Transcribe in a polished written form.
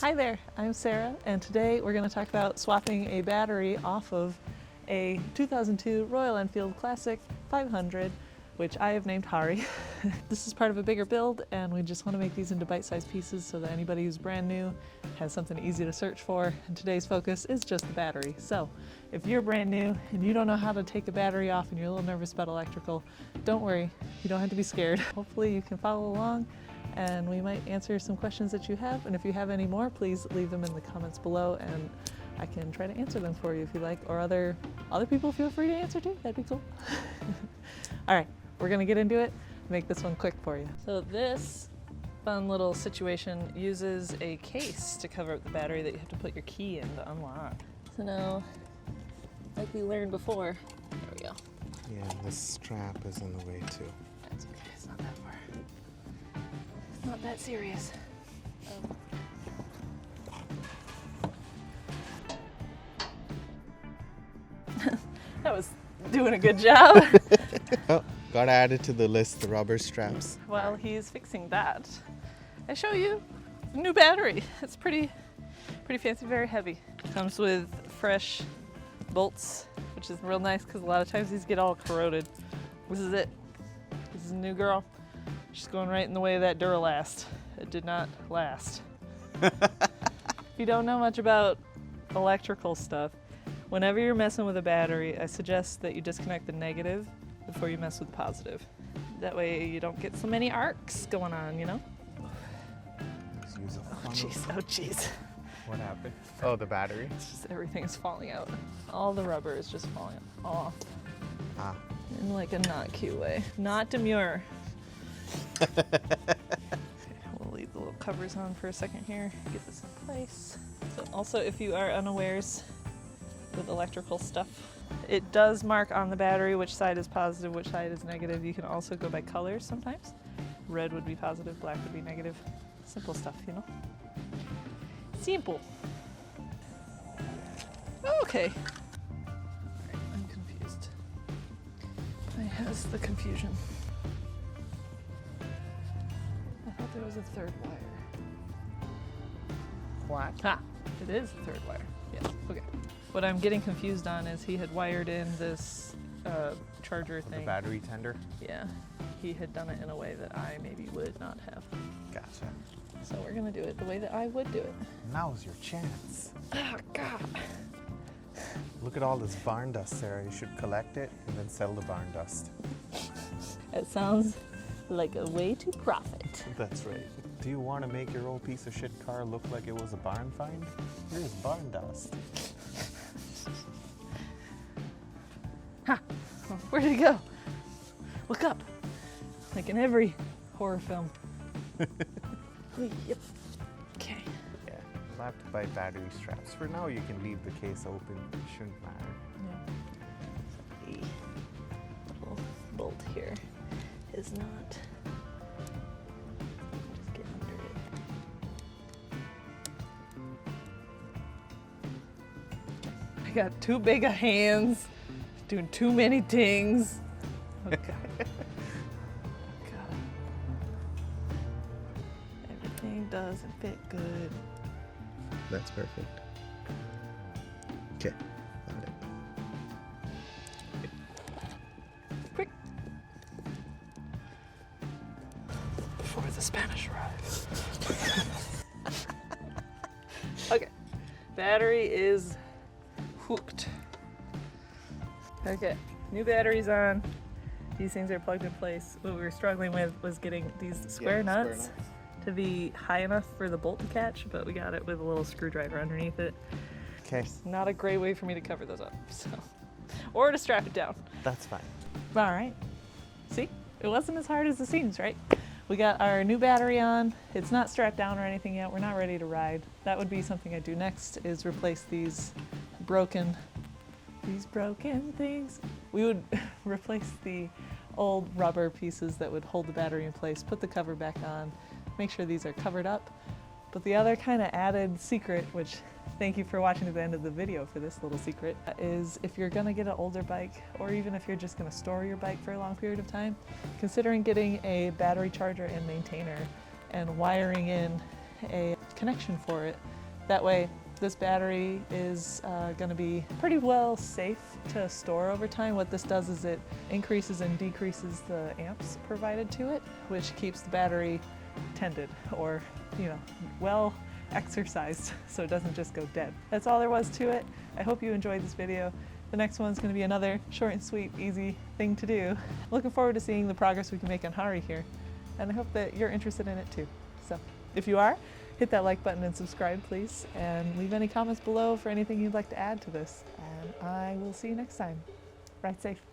Hi there, I'm Sarah, and today we're going to talk about swapping a battery off of a 2002 Royal Enfield Classic 500, which I have named Hari. This is part of a bigger build, and we just want to make these into bite-sized pieces so that anybody who's brand new has something easy to search for, and today's focus is just the battery. So if you're brand new and you don't know how to take a battery off and you're a little nervous about electrical, don't worry, you don't have to be scared. Hopefully you can follow along and we might answer some questions that you have, and if you have any more, please leave them in the comments below and I can try to answer them for you if you like, or other people feel free to answer too, that'd be cool. All right, we're gonna get into it, make this one quick for you. So this fun little situation uses a case to cover up the battery that you have to put your key in to unlock. So now, like we learned before, there we go. Yeah, this strap is in the way too. That's okay, it's not that far. It's not that serious. That was doing a good job. Oh, got added to the list, the rubber straps. While he's fixing that, I show you the new battery. It's pretty fancy, very heavy. Comes with fresh bolts, which is real nice because a lot of times these get all corroded. This is it. This is a new girl. She's going right in the way of that Duralast. It did not last. If you don't know much about electrical stuff, whenever you're messing with a battery, I suggest that you disconnect the negative before you mess with the positive. That way you don't get so many arcs going on, you know? Let's use a Oh jeez, oh jeez. What happened? Oh, the battery? It's just everything is falling out. All the rubber is just falling off. Ah. In like a not cute way. Not demure. Okay, we'll leave the little covers on for a second here. Get this in place. So also, if you are unawares with electrical stuff, it does mark on the battery which side is positive, which side is negative. You can also go by colors sometimes. Red would be positive, black would be negative. Simple stuff, you know? Simple. Okay. I'm confused. I has the confusion. I thought there was a third wire. What? Ah, it is a third wire. Yes, okay. What I'm getting confused on is he had wired in this charger thing. The battery tender? Yeah, he had done it in a way that I maybe would not have. Gotcha. So we're gonna do it the way that I would do it. Now's your chance. Oh, God. Look at all this barn dust, Sarah. You should collect it and then sell the barn dust. It sounds like a way to profit. That's right. Do you want to make your old piece of shit car look like it was a barn find? Here's barn dust. Ha! Where did he go? Look up. Like in every horror film. Yep. Okay. Yeah, we'll have to buy battery straps. For now, you can leave the case open. It shouldn't matter. Yeah. The little bolt here is not. Just get under it. I got too big of hands, doing too many things. Oh, God. Everything doesn't fit good. That's perfect. Okay, got it. Quick. Before the Spanish arrives. Okay, battery is hooked. Okay, new battery's on. These things are plugged in place. What we were struggling with was getting these square nuts to be high enough for the bolt to catch, but we got it with a little screwdriver underneath it. Okay. Not a great way for me to cover those up, so. Or to strap it down. That's fine. All right. See, it wasn't as hard as it seems, right? We got our new battery on. It's not strapped down or anything yet. We're not ready to ride. That would be something I do next, is replace these broken things. We would replace the old rubber pieces that would hold the battery in place, put the cover back on, make sure these are covered up. But the other kind of added secret, which thank you for watching to the end of the video for this little secret, is if you're gonna get an older bike, or even if you're just gonna store your bike for a long period of time, considering getting a battery charger and maintainer and wiring in a connection for it. That way, this battery is going to be pretty well safe to store over time. What this does is it increases and decreases the amps provided to it, which keeps the battery tended or, well exercised so it doesn't just go dead. That's all there was to it. I hope you enjoyed this video. The next one's going to be another short and sweet, easy thing to do. Looking forward to seeing the progress we can make on Hari here, and I hope that you're interested in it too. So if you are, hit that like button and subscribe, please, and leave any comments below for anything you'd like to add to this. And I will see you next time. Ride safe.